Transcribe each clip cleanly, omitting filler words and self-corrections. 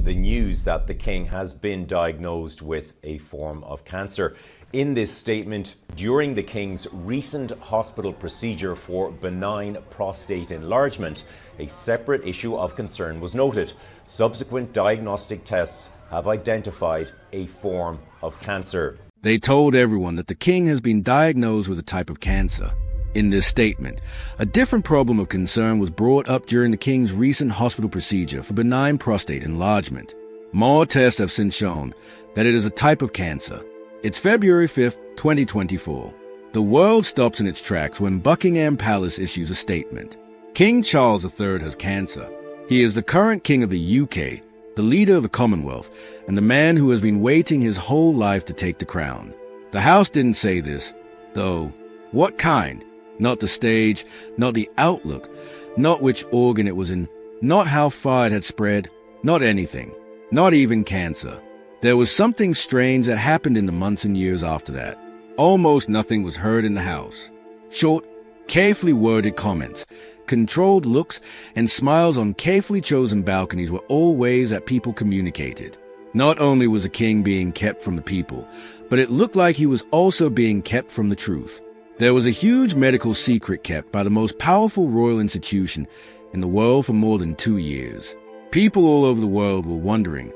following the news that the King has been diagnosed with a form of cancer. In this statement, during the King's recent hospital procedure for benign prostate enlargement, a separate issue of concern was noted. Subsequent diagnostic tests have identified a form of cancer. They told everyone that the King has been diagnosed with a type of cancer. In this statement, a different problem of concern was brought up during the King's recent hospital procedure for benign prostate enlargement. More tests have since shown that it is a type of cancer. It's February 5th, 2024. The world stops in its tracks when Buckingham Palace issues a statement. King Charles III has cancer. He is the current King of the UK, the leader of the Commonwealth, and the man who has been waiting his whole life to take the crown. The House didn't say this, though. What kind? Not the stage, not the outlook, not which organ it was in, not how far it had spread, not anything, not even cancer. There was something strange that happened in the months and years after that. Almost nothing was heard in the House. Short, carefully worded comments, controlled looks, and smiles on carefully chosen balconies were all ways that people communicated. Not only was the King being kept from the people, but it looked like he was also being kept from the truth. There was a huge medical secret kept by the most powerful royal institution in the world for more than 2 years. People all over the world were wondering,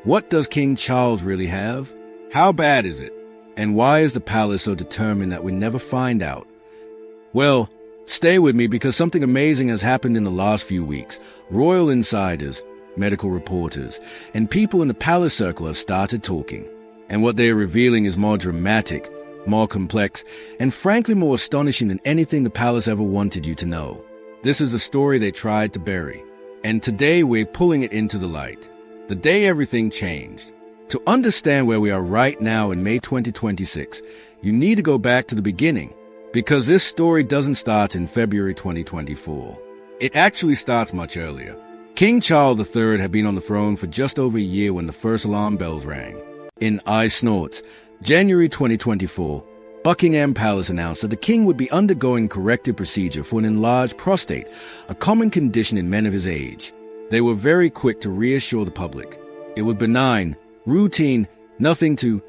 what does King Charles really have? How bad is it? And why is the palace so determined that we never find out? Well, stay with me because something amazing has happened in the last few weeks. Royal insiders, medical reporters, and people in the palace circle have started talking. And what they are revealing is more dramatic, more complex, and frankly more astonishing than anything the palace ever wanted you to know. This is a story they tried to bury, and today we're pulling it into the light. The day everything changed. To understand where we are right now in May 2026, you need to go back to the beginning, because this story doesn't start in February 2024. It actually starts much earlier. King Charles III had been on the throne for just over a year when the first alarm bells rang. In I Snorts, January 2024, Buckingham Palace announced that the King would be undergoing corrective procedure for an enlarged prostate, a common condition in men of his age. They were very quick to reassure the public. It was benign, routine, nothing to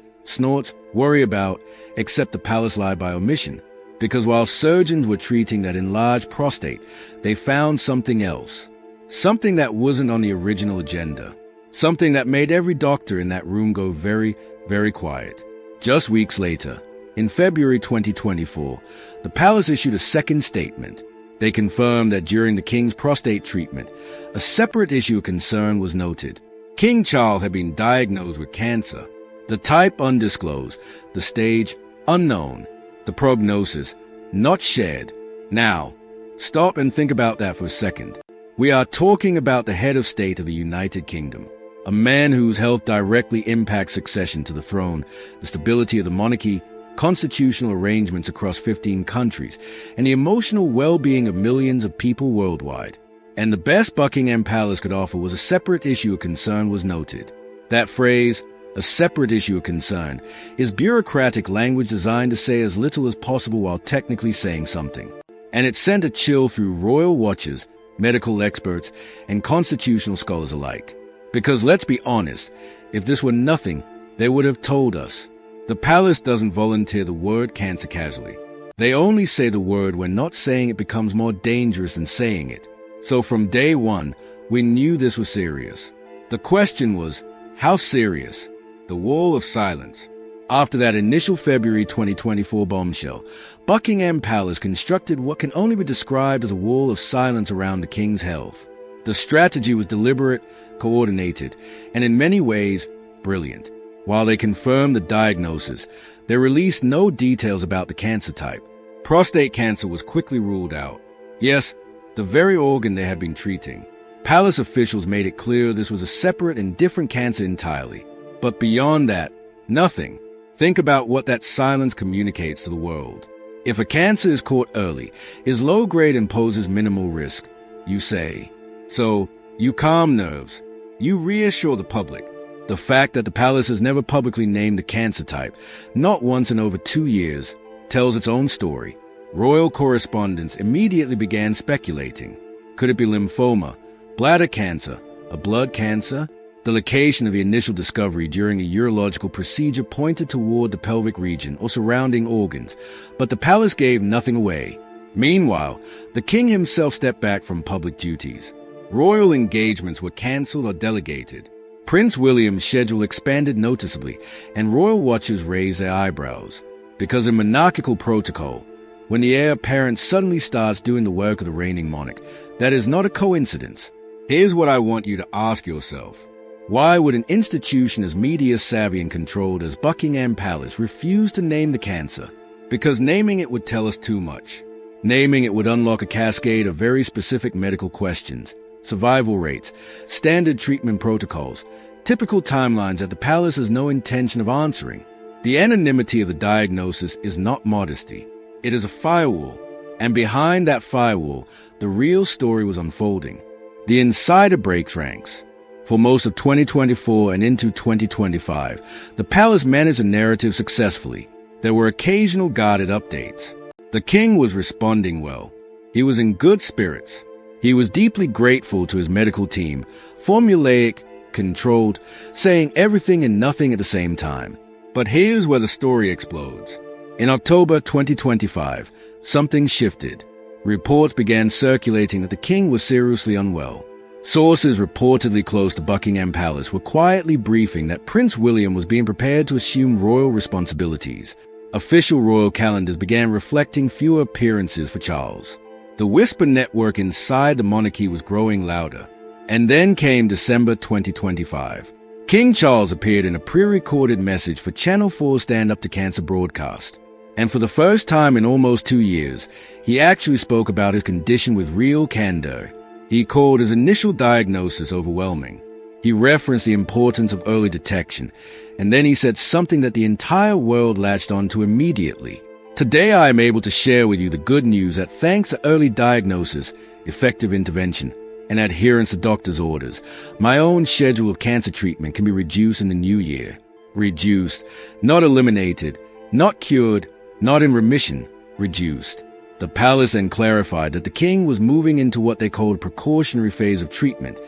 worry about, except the palace lied by omission. Because while surgeons were treating that enlarged prostate, they found something else. Something that wasn't on the original agenda. Something that made every doctor in that room go very, very quiet. Just weeks later, in February 2024, the palace issued a second statement. They confirmed that during the King's prostate treatment, a separate issue of concern was noted. King Charles had been diagnosed with cancer. The type undisclosed, the stage unknown, the prognosis not shared. Now, stop and think about that for a second. We are talking about the head of state of the United Kingdom, a man whose health directly impacts succession to the throne, the stability of the monarchy, constitutional arrangements across 15 countries, and the emotional well-being of millions of people worldwide. And the best Buckingham Palace could offer was a separate issue of concern was noted. That phrase, a separate issue of concern, is bureaucratic language designed to say as little as possible while technically saying something. And it sent a chill through royal watchers, medical experts, and constitutional scholars alike. Because let's be honest, if this were nothing, they would have told us. The palace doesn't volunteer the word cancer casually. They only say the word when not saying it becomes more dangerous than saying it. So from day one, we knew this was serious. The question was, how serious? The wall of silence. After that initial February 2024 bombshell, Buckingham Palace constructed what can only be described as a wall of silence around the King's health. The strategy was deliberate, coordinated, and in many ways, brilliant. While they confirmed the diagnosis, they released no details about the cancer type. Prostate cancer was quickly ruled out. Yes, the very organ they had been treating. Palace officials made it clear this was a separate and different cancer entirely. But beyond that, nothing. Think about what that silence communicates to the world. If a cancer is caught early, is low grade and poses minimal risk, you say. So, you calm nerves. You reassure the public. The fact that the palace has never publicly named the cancer type, not once in over 2 years, tells its own story. Royal correspondents immediately began speculating. Could it be lymphoma, bladder cancer, a blood cancer? The location of the initial discovery during a urological procedure pointed toward the pelvic region or surrounding organs, but the palace gave nothing away. Meanwhile, the king himself stepped back from public duties. Royal engagements were cancelled or delegated. Prince William's schedule expanded noticeably, and royal watchers raised their eyebrows. Because in monarchical protocol, when the heir apparent suddenly starts doing the work of the reigning monarch, that is not a coincidence. Here's what I want you to ask yourself. Why would an institution as media-savvy and controlled as Buckingham Palace refuse to name the cancer? Because naming it would tell us too much. Naming it would unlock a cascade of very specific medical questions, survival rates, standard treatment protocols, typical timelines that the palace has no intention of answering. The anonymity of the diagnosis is not modesty. It is a firewall, and behind that firewall, the real story was unfolding. The insider breaks ranks. For most of 2024 and into 2025, the palace managed the narrative successfully. There were occasional guarded updates. The king was responding well. He was in good spirits. He was deeply grateful to his medical team, formulaic, controlled, saying everything and nothing at the same time. But here's where the story explodes. In October 2025, something shifted. Reports began circulating that the king was seriously unwell. Sources reportedly close to Buckingham Palace were quietly briefing that Prince William was being prepared to assume royal responsibilities. Official royal calendars began reflecting fewer appearances for Charles. The whisper network inside the monarchy was growing louder. And then came December 2025. King Charles appeared in a pre-recorded message for Channel 4's Stand Up to Cancer broadcast. And for the first time in almost 2 years, he actually spoke about his condition with real candor. He called his initial diagnosis overwhelming. He referenced the importance of early detection, and then he said something that the entire world latched onto immediately. Today I am able to share with you the good news that thanks to early diagnosis, effective intervention, and adherence to doctor's orders, my own schedule of cancer treatment can be reduced in the new year. Reduced, not eliminated, not cured, not in remission, reduced. The palace then clarified that the king was moving into what they called a precautionary phase of treatment,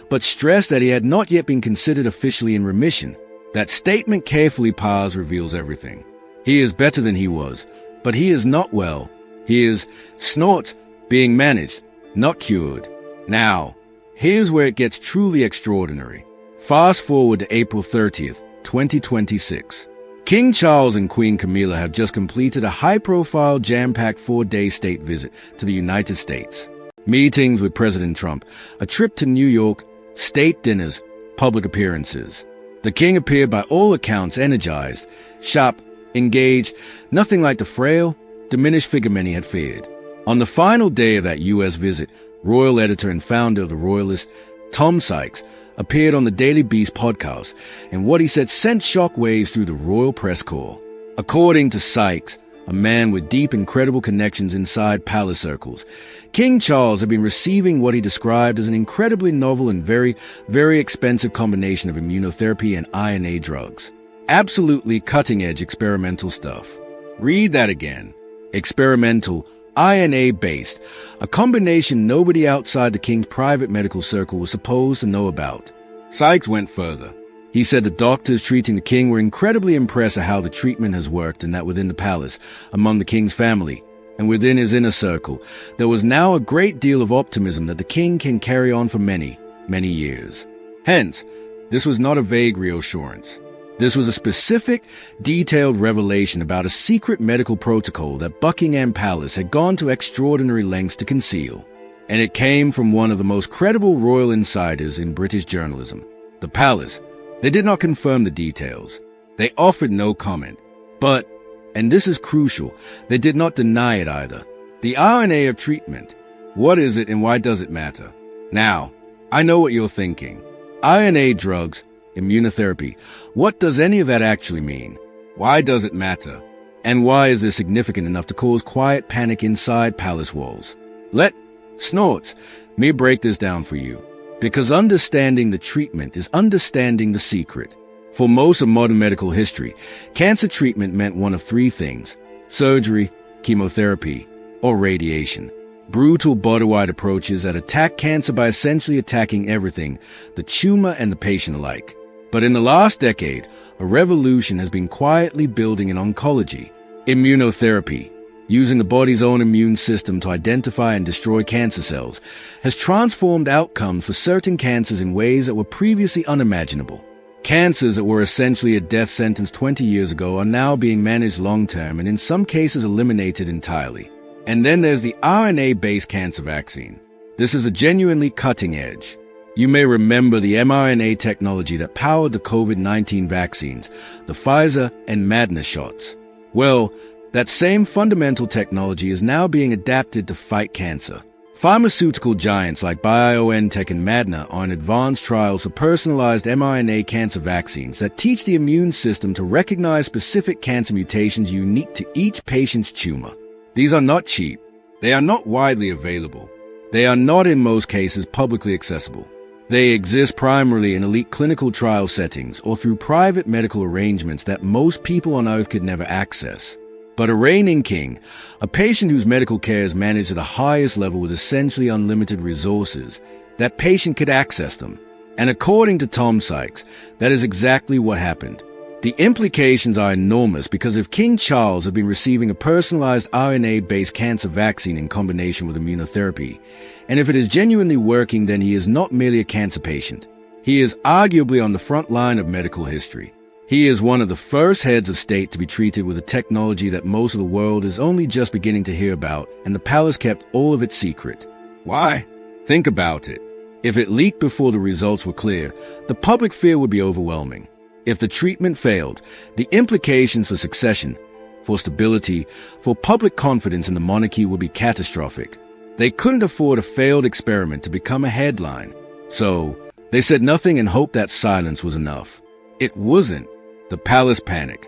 but stressed that he had not yet been considered officially in remission. That statement, carefully paused, reveals everything. He is better than he was, but he is not well. He is, snort, being managed, not cured. Now, here's where it gets truly extraordinary. Fast forward to April 30th, 2026. King Charles and Queen Camilla have just completed a high-profile, jam-packed 4-day state visit to the United States. Meetings with President Trump, a trip to New York, state dinners, public appearances. The king appeared by all accounts energized, sharp, engaged, nothing like the frail, diminished figure many had feared. On the final day of that U.S. visit, royal editor and founder of The Royalist, Tom Sykes, appeared on the Daily Beast podcast, and what he said sent shockwaves through the royal press corps. According to Sykes, a man with deep, incredible connections inside palace circles, King Charles had been receiving what he described as an incredibly novel and very, very expensive combination of immunotherapy and INA drugs. Absolutely cutting-edge experimental stuff. Read that again. Experimental, INA-based, a combination nobody outside the king's private medical circle was supposed to know about. Sykes went further. He said the doctors treating the king were incredibly impressed at how the treatment has worked, and that within the palace, among the king's family, and within his inner circle, there was now a great deal of optimism that the king can carry on for many, many years. Hence, this was not a vague reassurance. This was a specific, detailed revelation about a secret medical protocol that Buckingham Palace had gone to extraordinary lengths to conceal. And it came from one of the most credible royal insiders in British journalism. The palace, they did not confirm the details. They offered no comment. But, and this is crucial, they did not deny it either. The RNA of treatment. What is it and why does it matter? Now, I know what you're thinking. RNA drugs, immunotherapy. What does any of that actually mean? Why does it matter? And why is this significant enough to cause quiet panic inside palace walls? Snorts, me break this down for you. Because understanding the treatment is understanding the secret. For most of modern medical history, cancer treatment meant one of three things: surgery, chemotherapy, or radiation. brutal body-wide approaches that attack cancer by essentially attacking everything, the tumor and the patient alike. But in the last decade, a revolution has been quietly building in oncology. Immunotherapy, using the body's own immune system to identify and destroy cancer cells, has transformed outcomes for certain cancers in ways that were previously unimaginable. Cancers that were essentially a death sentence 20 years ago are now being managed long-term and in some cases eliminated entirely. And then there's the RNA-based cancer vaccine. This is a genuinely cutting edge. You may remember the mRNA technology that powered the COVID-19 vaccines, the Pfizer and Moderna shots. Well, that same fundamental technology is now being adapted to fight cancer. Pharmaceutical giants like BioNTech and Moderna are in advanced trials for personalized mRNA cancer vaccines that teach the immune system to recognize specific cancer mutations unique to each patient's tumor. These are not cheap. They are not widely available. They are not in most cases publicly accessible. They exist primarily in elite clinical trial settings or through private medical arrangements that most people on Earth could never access. But a reigning king, a patient whose medical care is managed at the highest level with essentially unlimited resources, that patient could access them. And according to Tom Sykes, that is exactly what happened. The implications are enormous because if King Charles had been receiving a personalized RNA-based cancer vaccine in combination with immunotherapy, and if it is genuinely working, then he is not merely a cancer patient. He is arguably on the front line of medical history. He is one of the first heads of state to be treated with a technology that most of the world is only just beginning to hear about, and the palace kept all of it secret. Why? Think about it. If it leaked before the results were clear, the public fear would be overwhelming. If the treatment failed, the implications for succession, for stability, for public confidence in the monarchy would be catastrophic. They couldn't afford a failed experiment to become a headline. So, they said nothing and hoped that silence was enough. It wasn't. The palace panicked.